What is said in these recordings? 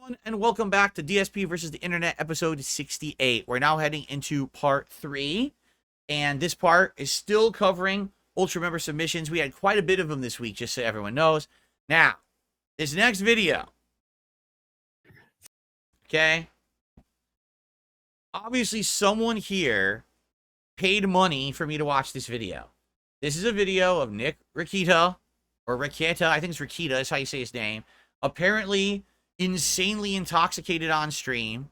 Everyone, and welcome back to DSP versus the Internet, episode 68. We're now heading into part 3, and this part is still covering Ultra Member submissions. We had quite a bit of them this week, just so everyone knows. Now, this next video, okay? Obviously, someone here paid money for me to watch this video. This is a video of Nick Rakita, or Rekieta, I think it's Rakita, that's how you say his name. Apparently insanely intoxicated on stream.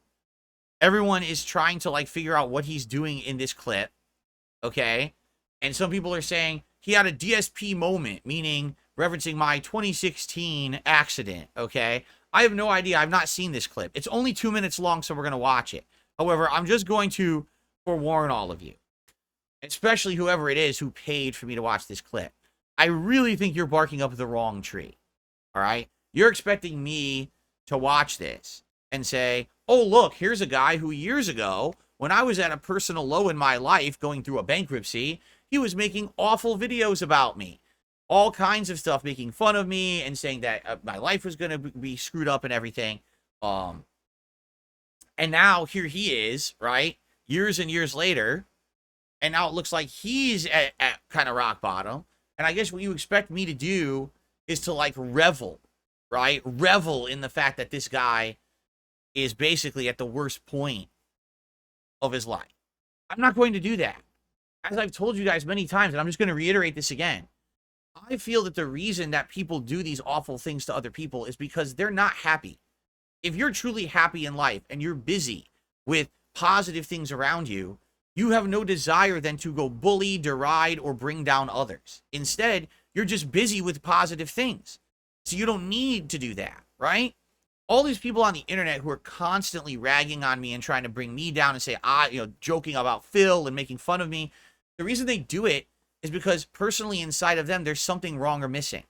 Everyone is trying to figure out what he's doing in this clip, okay? And some people are saying he had a DSP moment, meaning referencing my 2016 accident, okay? I have no idea. I've not seen this clip. It's only 2 minutes long, so we're going to watch it. However, I'm just going to forewarn all of you, especially whoever it is who paid for me to watch this clip. I really think you're barking up the wrong tree, all right? You're expecting me to watch this and say, oh, look, here's a guy who years ago, when I was at a personal low in my life going through a bankruptcy, he was making awful videos about me. All kinds of stuff, making fun of me and saying that my life was going to be screwed up and everything. And now here he is, right? Years and years later. And now it looks like he's at kind of rock bottom. And I guess what you expect me to do is to revel. Right? Revel in the fact that this guy is basically at the worst point of his life. I'm not going to do that. As I've told you guys many times, and I'm just going to reiterate this again. I feel that the reason that people do these awful things to other people is because they're not happy. If you're truly happy in life and you're busy with positive things around you, you have no desire then to go bully, deride, or bring down others. Instead, you're just busy with positive things. So you don't need to do that, right? All these people on the internet who are constantly ragging on me and trying to bring me down and say, joking about Phil and making fun of me. The reason they do it is because personally inside of them, there's something wrong or missing.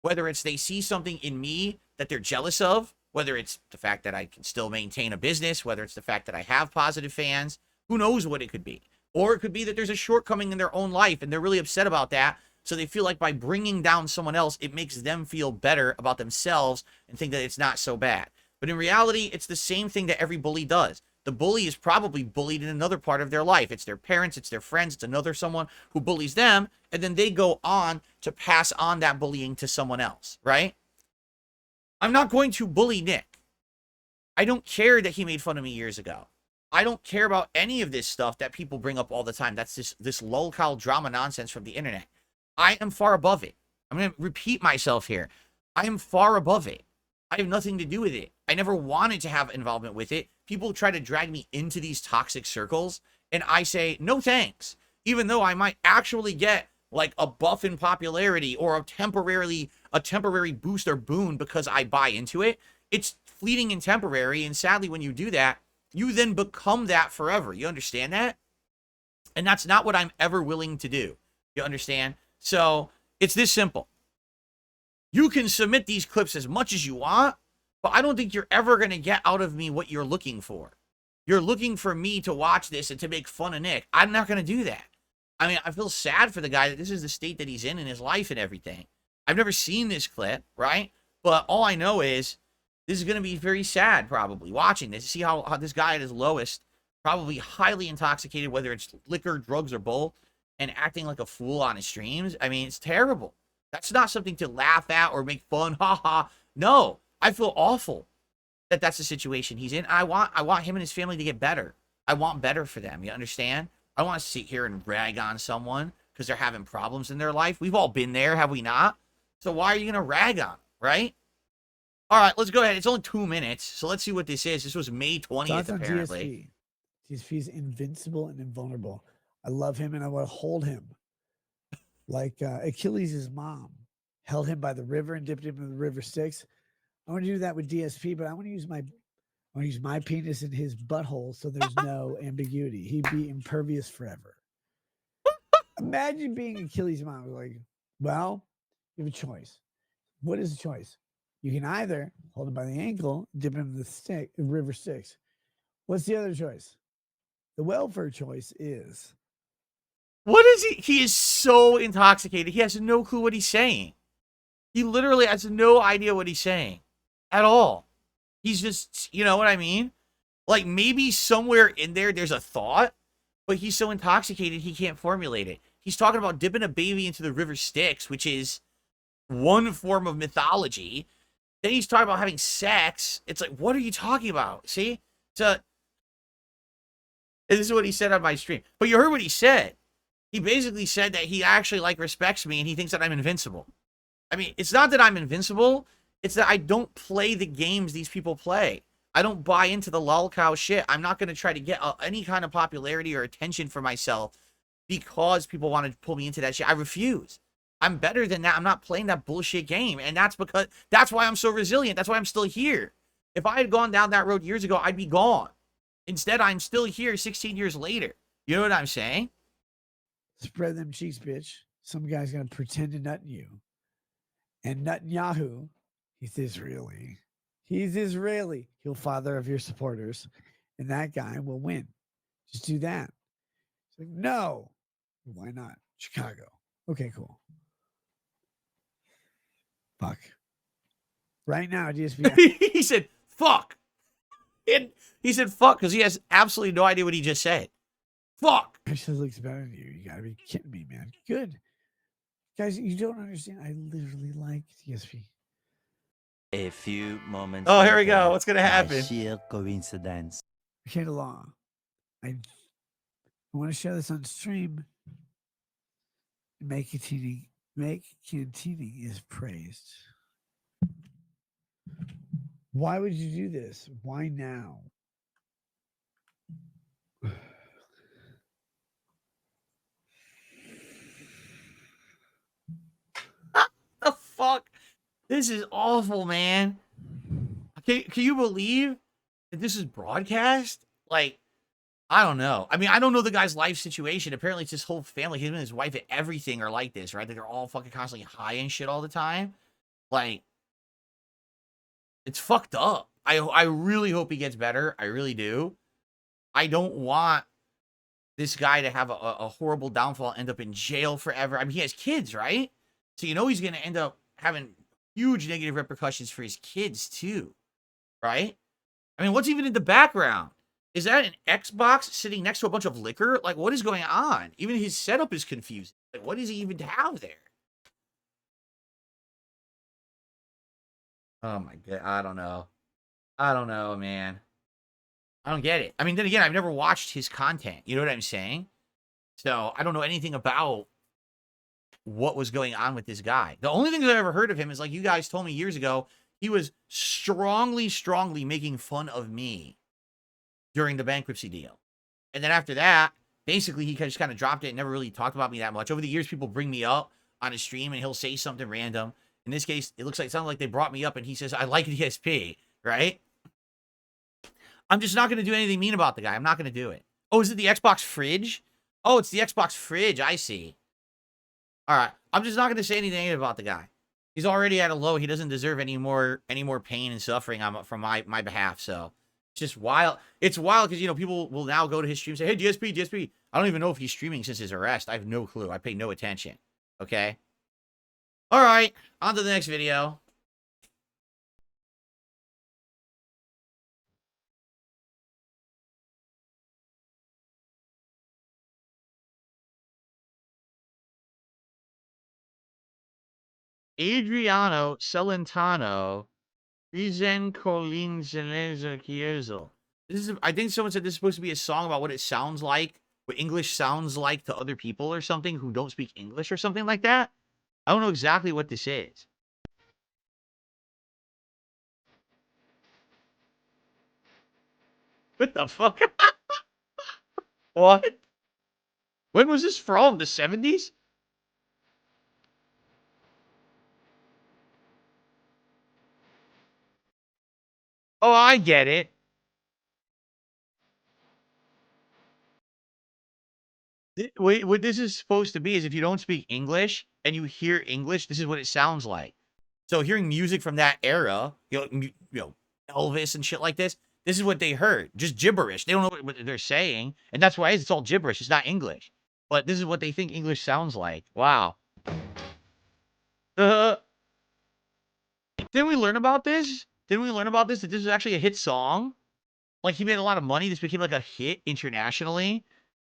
Whether it's they see something in me that they're jealous of, whether it's the fact that I can still maintain a business, whether it's the fact that I have positive fans, who knows what it could be. Or it could be that there's a shortcoming in their own life and they're really upset about that. So they feel like by bringing down someone else, it makes them feel better about themselves and think that it's not so bad. But in reality, it's the same thing that every bully does. The bully is probably bullied in another part of their life. It's their parents, it's their friends, it's another someone who bullies them, and then they go on to pass on that bullying to someone else, right? I'm not going to bully Nick. I don't care that he made fun of me years ago. I don't care about any of this stuff that people bring up all the time. That's this lolcow drama nonsense from the internet. I am far above it. I'm going to repeat myself here. I am far above it. I have nothing to do with it. I never wanted to have involvement with it. People try to drag me into these toxic circles, and I say, no thanks. Even though I might actually get a buff in popularity or a temporary boost or boon because I buy into it, it's fleeting and temporary, and sadly when you do that, you then become that forever. You understand that? And that's not what I'm ever willing to do. You understand? So it's this simple. You can submit these clips as much as you want, but I don't think you're ever going to get out of me what you're looking for. You're looking for me to watch this and to make fun of Nick. I'm not going to do that. I mean, I feel sad for the guy that this is the state that he's in his life and everything. I've never seen this clip, right? But all I know is this is going to be very sad probably watching this. See how this guy at his lowest, probably highly intoxicated, whether it's liquor, drugs, or both, and acting like a fool on his streams. I mean, it's terrible. That's not something to laugh at or make fun. Ha ha. No, I feel awful that that's the situation he's in. I want him and his family to get better. I want better for them. You understand? I don't want to sit here and rag on someone because they're having problems in their life. We've all been there, have we not? So why are you going to rag on them, right? All right, let's go ahead. It's only 2 minutes, so let's see what this is. This was May 20th, apparently. DSP's invincible and invulnerable. I love him and I want to hold him. Like Achilles' mom held him by the river and dipped him in the river Styx. I want to do that with DSP, but I want to use my penis in his butthole so there's no ambiguity. He'd be impervious forever. Imagine being Achilles' mom. Well, you have a choice. What is the choice? You can either hold him by the ankle, dip him in the river Styx. What's the other choice? The welfare choice is... What is he? He is so intoxicated. He has no clue what he's saying. He literally has no idea what he's saying at all. He's just, you know what I mean? Like, maybe somewhere in there, there's a thought, but he's so intoxicated, he can't formulate it. He's talking about dipping a baby into the river Styx, which is one form of mythology. Then he's talking about having sex. It's like, what are you talking about? See? So, this is what he said on my stream. But you heard what he said. He basically said that he actually, like, respects me and he thinks that I'm invincible. I mean, it's not that I'm invincible. It's that I don't play the games these people play. I don't buy into the lolcow shit. I'm not going to try to get any kind of popularity or attention for myself because people want to pull me into that shit. I refuse. I'm better than that. I'm not playing that bullshit game. And that's why I'm so resilient. That's why I'm still here. If I had gone down that road years ago, I'd be gone. Instead, I'm still here 16 years later. You know what I'm saying? Spread them cheeks, bitch. Some guy's going to pretend to nut you. And Netanyahu, he's Israeli. He's Israeli. He'll father of your supporters. And that guy will win. Just do that. It's like, no. Why not? Chicago. Okay, cool. Fuck. Right now, DSP. He said, fuck. And he said, fuck, because he has absolutely no idea what he just said. Fuck. Actually looks better than you. You gotta be kidding me, man. Good. Guys, you don't understand. I literally like DSP. A few moments. Oh, here we go. What's gonna by happen? sheer coincidence. Okay, the law. I want to share this on stream. Make Cantini is praised. Why would you do this? Why now? The fuck? This is awful, man. Can you believe that this is broadcast? Like, I don't know. I mean, I don't know the guy's life situation. Apparently, it's his whole family. Him and his wife and everything are like this, right? That they're all fucking constantly high and shit all the time. Like, it's fucked up. I really hope he gets better. I really do. I don't want this guy to have a horrible downfall, end up in jail forever. I mean, he has kids, right? So you know he's going to end up having huge negative repercussions for his kids too, right? I mean, what's even in the background? Is that an Xbox sitting next to a bunch of liquor? Like, what is going on? Even his setup is confusing. Like, what does he even have there? Oh my God, I don't know. I don't know, man. I don't get it. I mean, then again, I've never watched his content. You know what I'm saying? So I don't know anything about what was going on with this guy. The only thing that I've ever heard of him is, like you guys told me years ago, he was strongly making fun of me during the bankruptcy deal. And then after that, basically he just kind of dropped it and never really talked about me that much. Over the years, people bring me up on a stream and he'll say something random. In this case, it sounds like they brought me up and he says, I like DSP, right? I'm just not going to do anything mean about the guy. I'm not going to do it. Oh, is it the Xbox fridge? Oh, it's the Xbox fridge. I see. All right. I'm just not going to say anything negative about the guy. He's already at a low. He doesn't deserve any more pain and suffering from my behalf. So it's just wild. It's wild because, you know, people will now go to his stream and say, hey, DSP. I don't even know if he's streaming since his arrest. I have no clue. I pay no attention. Okay. All right. On to the next video. Adriano Celentano, RIVEN Remake. This is, I think someone said this is supposed to be a song about what it sounds like, what English sounds like to other people or something who don't speak English or something like that. I don't know exactly what this is. What the fuck? What? When was this from? The 70s? Oh, I get it. What this is supposed to be is if you don't speak English and you hear English, this is what it sounds like. So hearing music from that era, you know, Elvis and shit like this is what they heard. Just gibberish. They don't know what they're saying. And that's why it's all gibberish. It's not English. But this is what they think English sounds like. Wow. Didn't we learn about this? didn't we learn about this? That this is actually a hit song? Like, he made a lot of money. This became like a hit internationally.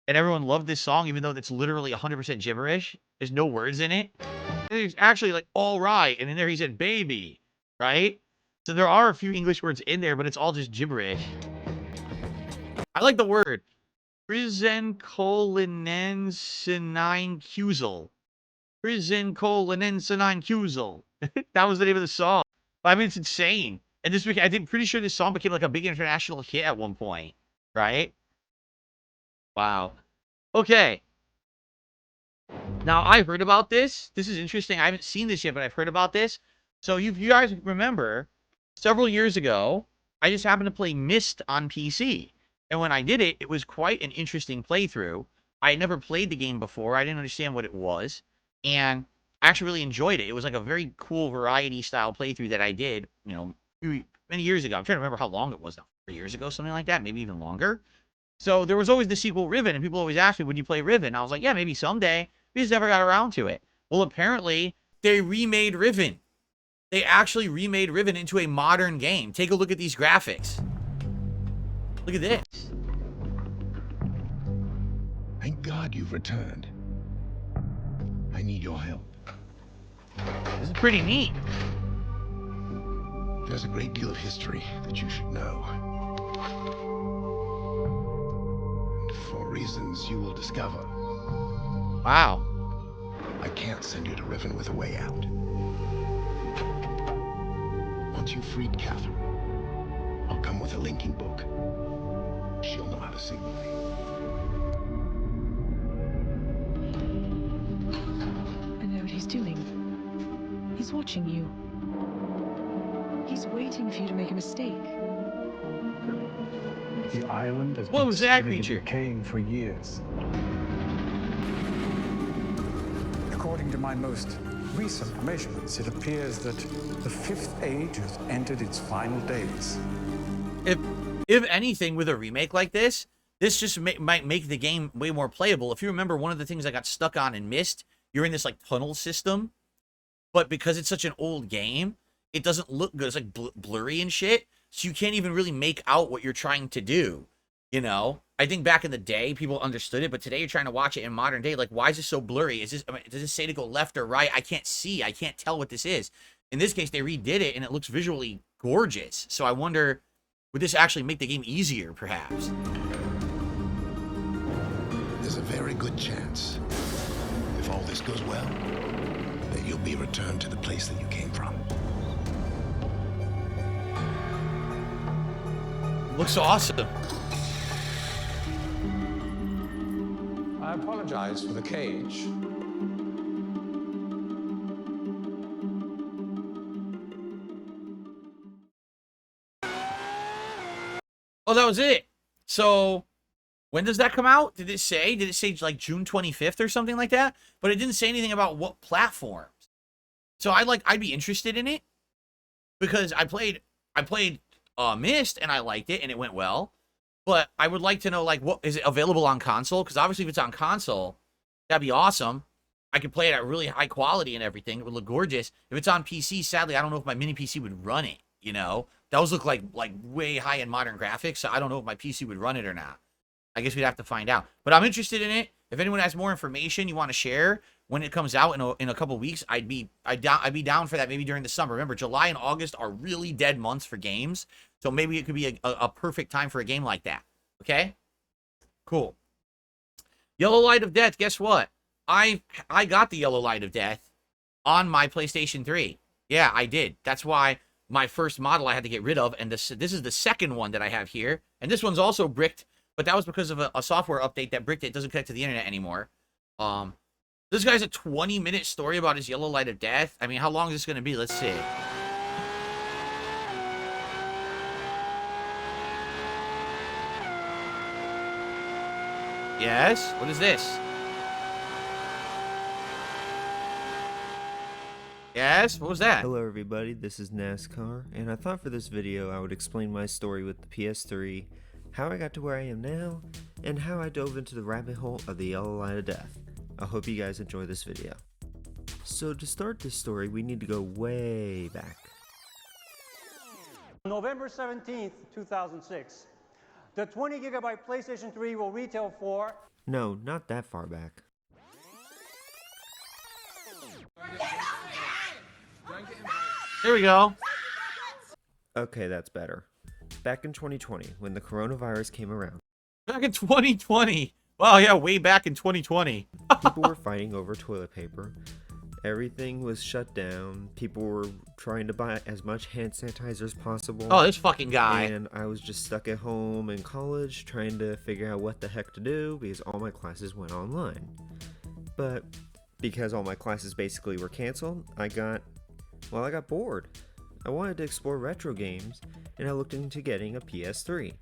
And everyone loved this song, even though it's literally 100% gibberish. There's no words in it. And it's actually like, all right. And in there he said, baby. Right? So there are a few English words in there, but it's all just gibberish. I like the word. Prisenkolinensinine Prisenkolinensinine. That was the name of the song. I mean, it's insane. And this week, I'm pretty sure this song became like a big international hit at one point. Right? Wow. Okay. Now, I heard about this. This is interesting. I haven't seen this yet, but I've heard about this. So you guys remember, several years ago, I just happened to play Myst on PC. And when I did it, it was quite an interesting playthrough. I had never played the game before. I didn't understand what it was. And I actually really enjoyed it. It was like a very cool variety-style playthrough that I did, many years ago. I'm trying to remember how long it was now. 4 years ago, something like that, maybe even longer. So there was always the sequel Riven, and people always ask me, would you play Riven? I was like, yeah, maybe someday. We just never got around to it. Well, apparently, they remade Riven. They actually remade Riven into a modern game. Take a look at these graphics. Look at this. Thank God you've returned. I need your help. This is pretty neat. There's a great deal of history that you should know. And for reasons you will discover. Wow. I can't send you to Riven with a way out. Once you've freed Catherine, I'll come with a linking book. She'll know how to signal me. I know what he's doing. He's watching you. He's waiting for you to make a mistake. The island has What been was that sitting and creature? decaying for years. According to my most recent measurements, it appears that the fifth age has entered its final days. If anything, with a remake like this just might make the game way more playable. If you remember, one of the things I got stuck on in Myst, you're in this like tunnel system, but because it's such an old game, it doesn't look good. It's like blurry and shit, so you can't even really make out what you're trying to do. I think back in the day, people understood it, but today you're trying to watch it in modern day. Like, why is this so blurry? Does it say to go left or right? I can't see. I can't tell what this is. In this case, they redid it, and it looks visually gorgeous. So I wonder, would this actually make the game easier, perhaps? There's a very good chance, if all this goes well, that you'll be returned to the place that you came from. Looks awesome. I apologize for the cage. Oh, that was it. So, when does that come out? Did it say? Did it say like June 25th or something like that? But it didn't say anything about what platforms. So I'd be interested in it because I played Myst and I liked it and it went well. But I would like to know, like, what is it available on console? Because obviously if it's on console, that'd be awesome. I could play it at really high quality and everything. It would look gorgeous. If it's on PC, sadly, I don't know if my mini PC would run it, Those look like way high-end modern graphics, so I don't know if my PC would run it or not. I guess we'd have to find out. But I'm interested in it. If anyone has more information you want to share when it comes out in a couple weeks, I'd be down for that maybe during the summer. Remember, July and August are really dead months for games, so maybe it could be a perfect time for a game like that. Okay? Cool. Yellow Light of Death, guess what? I got the Yellow Light of Death on my PlayStation 3. Yeah, I did. That's why my first model I had to get rid of, and this is the second one that I have here. And this one's also bricked, but that was because of a software update that bricked it. It doesn't connect to the internet anymore. This guy's a 20-minute story about his Yellow Light of Death. I mean, how long is this going to be? Let's see. Yes? What is this? Yes? What was that? Hello everybody, this is NASCAR, and I thought for this video I would explain my story with the PS3, how I got to where I am now, and how I dove into the rabbit hole of the Yellow Light of Death. I hope you guys enjoy this video. So to start this story, we need to go way back. November 17th, 2006. The 20 gigabyte PlayStation 3 will retail for... No, not that far back. There we go. Okay, that's better. Back in 2020, when the coronavirus came around, Back in 2020. Wow, yeah, way back in 2020. people were fighting over toilet paper. Everything was shut down. People were trying to buy as much hand sanitizer as possible. Oh, this fucking guy. And I was just stuck at home in college trying to figure out what the heck to do because all my classes went online. But because all my classes basically were canceled, I got bored. I wanted to explore retro games, and I looked into getting a PS3.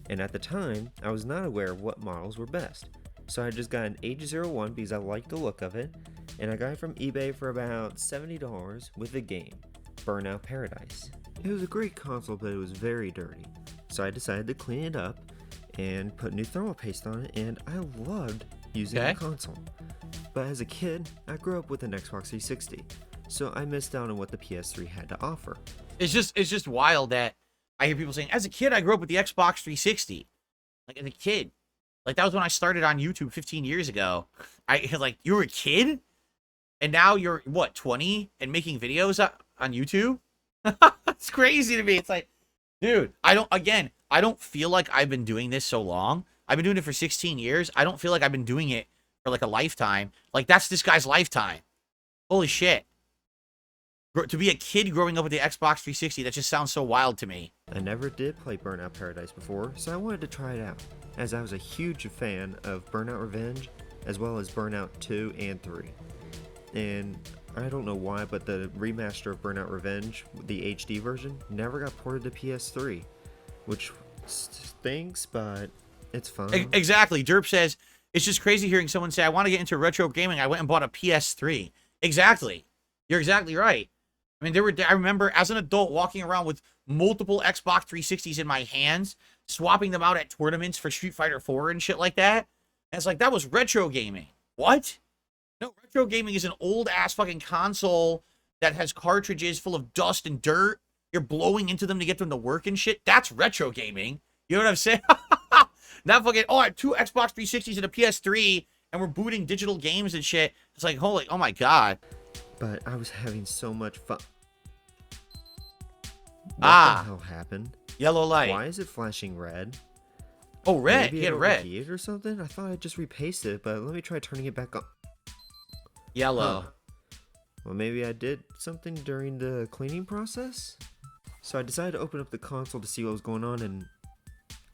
And at the time, I was not aware of what models were best. So I just got an H01 because I liked the look of it, and I got it from eBay for about $70 with the game, Burnout Paradise. It was a great console, but it was very dirty. So I decided to clean it up and put new thermal paste on it, and I loved using the console. But as a kid, I grew up with an Xbox 360, so I missed out on what the PS3 had to offer. It's just wild that I hear people saying, as a kid, I grew up with the Xbox 360. Like, as a kid. Like, that was when I started on YouTube 15 years ago. Like, you were a kid? And now you're, what, 20? And making videos on YouTube? It's crazy to me. It's like, dude, I don't feel like I've been doing this so long. I've been doing it for 16 years. I don't feel like I've been doing it for, like, a lifetime. Like, that's this guy's lifetime. Holy shit. To be a kid growing up with the Xbox 360, that just sounds so wild to me. I never did play Burnout Paradise before, so I wanted to try it out, as I was a huge fan of Burnout Revenge, as well as Burnout 2 and 3. And I don't know why, but the remaster of Burnout Revenge, the HD version, never got ported to PS3, which stinks, but it's fine. Exactly. Derp says, it's just crazy hearing someone say, I want to get into retro gaming. I went and bought a PS3. Exactly. You're exactly right. I mean, I remember as an adult walking around with multiple Xbox 360s in my hands, swapping them out at tournaments for Street Fighter 4 and shit like that. And it's like, that was retro gaming. What? No, retro gaming is an old-ass fucking console that has cartridges full of dust and dirt. You're blowing into them to get them to work and shit. That's retro gaming. You know what I'm saying? Not fucking, I have two Xbox 360s and a PS3, and we're booting digital games and shit. It's like, holy, oh my god. But I was having so much fun. What the hell happened? Yellow light. Why is it flashing red? Oh, red. Maybe Get red. It or something? I thought I just repasted it, but let me try turning it back on. Yellow. Well, maybe I did something during the cleaning process? So I decided to open up the console to see what was going on, and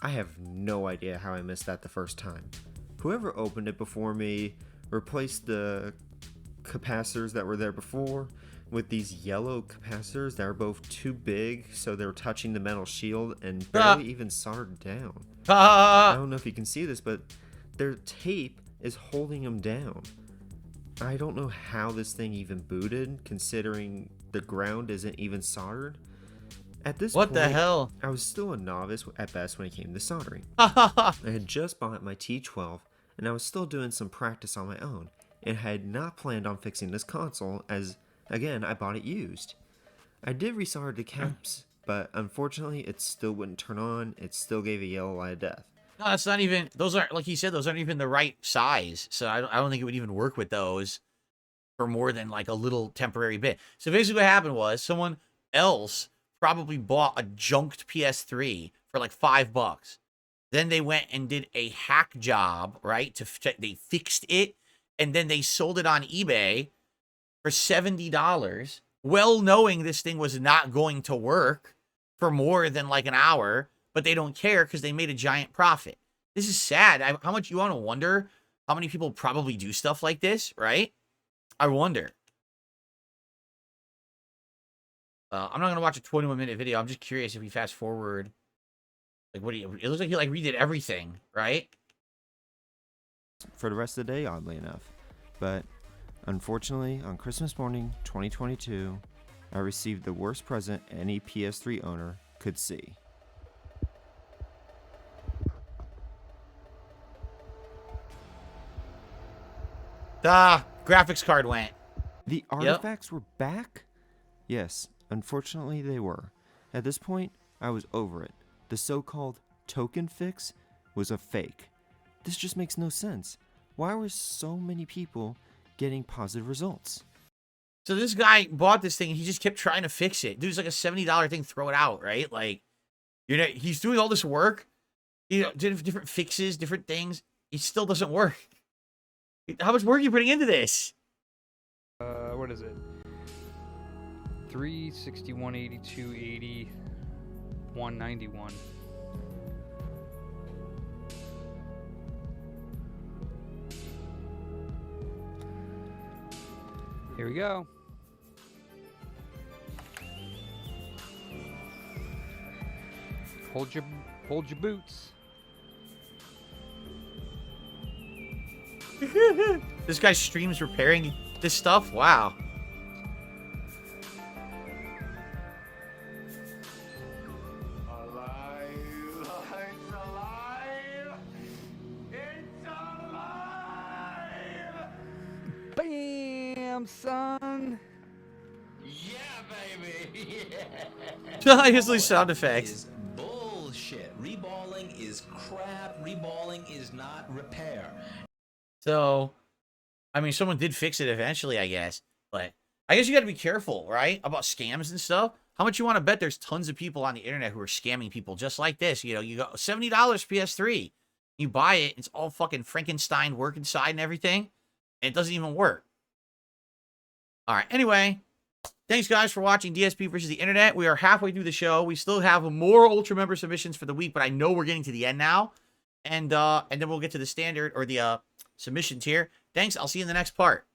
I have no idea how I missed that the first time. Whoever opened it before me replaced the capacitors that were there before with these yellow capacitors that are both too big, so they were touching the metal shield and barely even soldered down. I don't know if you can see this, but their tape is holding them down. I don't know how this thing even booted, considering the ground isn't even soldered. At this point, what the hell? I was still a novice at best when it came to soldering. I had just bought my T12, and I was still doing some practice on my own, and had not planned on fixing this console, as, again, I bought it used. I did resolder the caps, but unfortunately, it still wouldn't turn on. It still gave a yellow light of death. No, that's not even, those aren't, like he said, those aren't even the right size. So I don't think it would even work with those for more than like a little temporary bit. So basically what happened was someone else probably bought a junked PS3 for like $5. Then they went and did a hack job, right? They fixed it, and then they sold it on eBay for $70, well knowing this thing was not going to work for more than like an hour. But they don't care because they made a giant profit. This is sad. How much you want to wonder how many people probably do stuff like this, right? I wonder. I'm not going to watch a 21-minute video. I'm just curious if we fast forward. Like, it looks like he like redid everything, right? For the rest of the day, oddly enough. But unfortunately, on Christmas morning, 2022, I received the worst present any PS3 owner could see. Graphics card went. The artifacts were back? Yes, unfortunately they were. At this point, I was over it. The so-called token fix was a fake. This just makes no sense. Why were so many people getting positive results? So this guy bought this thing and he just kept trying to fix it. Dude, it's like a $70 thing, throw it out, right? Like, you know, he's doing all this work, you know, different fixes, different things. It still doesn't work. How much work are you putting into this? What is it? 361, 82, 80, 191. Here we go. Hold your boots. This guy streams repairing this stuff? Wow. Bam, son. Yeah, baby. I use these sound effects. Is bullshit. Reballing is crap. Reballing is not repair. So, I mean, someone did fix it eventually, I guess. But I guess you got to be careful, right? About scams and stuff. How much you want to bet there's tons of people on the internet who are scamming people just like this? You know, you go $70 PS3. You buy it. It's all fucking Frankenstein work inside and everything. And it doesn't even work. All right. Anyway, thanks, guys, for watching DSP versus the internet. We are halfway through the show. We still have more Ultra member submissions for the week, but I know we're getting to the end now. And then we'll get to the standard or the submissions here. Thanks. I'll see you in the next part.